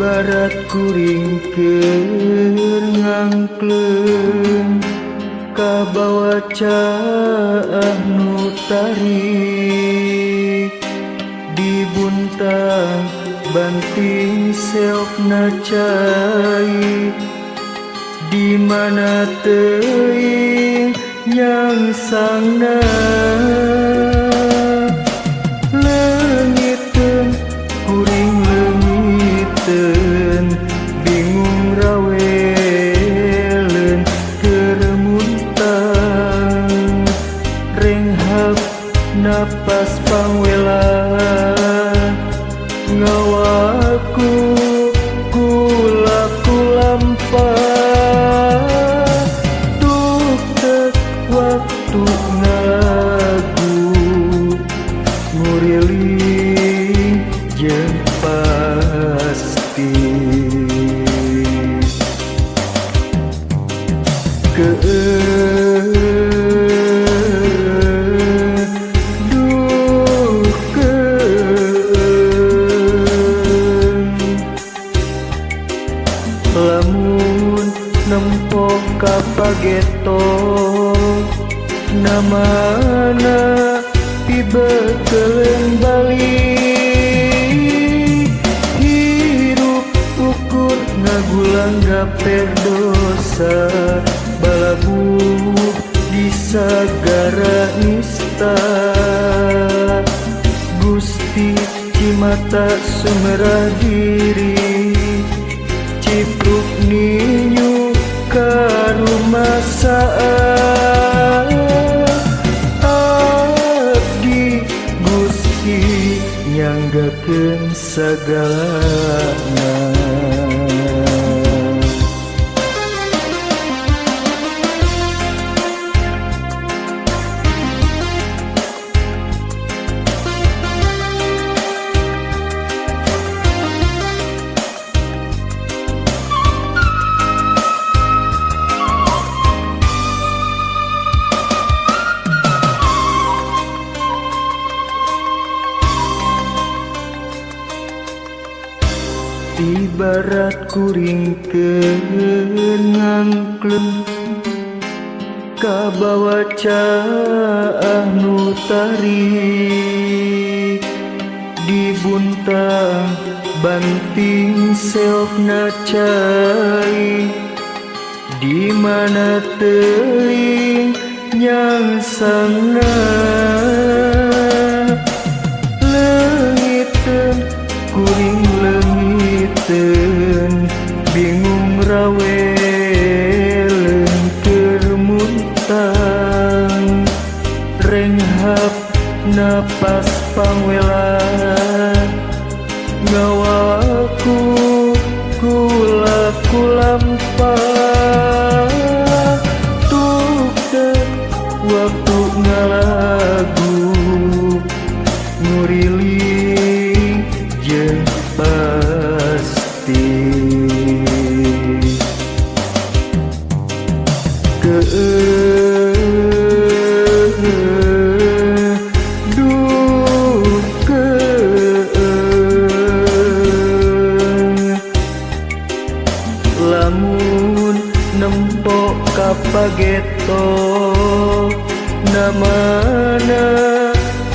Ibarat kuring keur ngangkleung kabawa caah nu tarik dibuntang banting seokna cai di mana teuing nyangsangna leungiteun kuring leungiteun bingung raweleun keur muntang renghap napas pangwela ngawaku kulaku lampah duk teu waktu ngalagu nguriling jeung pasti lamun nempok kapageto namana pibeukeun balik hirup ukur ngagulang gaper dosa balabu di sagara nista Gusti cimata sumerah diri cipruk ninyu karumasaan abdi Gusti nyanggakeun sagalana Ibarat kuring keur ngangkleung kabawa caah nu tarik dibuntang banting seokna cai di mana teuing nyangsangna leungiteun kuring leungiteun bingung raweleun keur muntang renghap napas pangwela ngawaku kulaku lampah tuk teu waktu ngalagu nguriling jeung pasti lamun nempok kapageto namana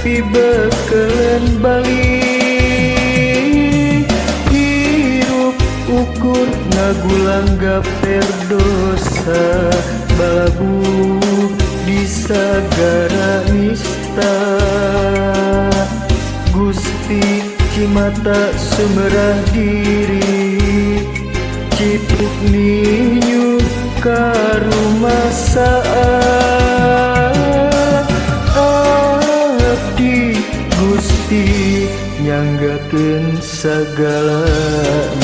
pibeukeun balik hirup ukur ngagulang gaper dosa balabu di sagara nista Gusti cimata sumerah diri cipruk ninyu karumasaan abdi Gusti nyanggakeun sagalana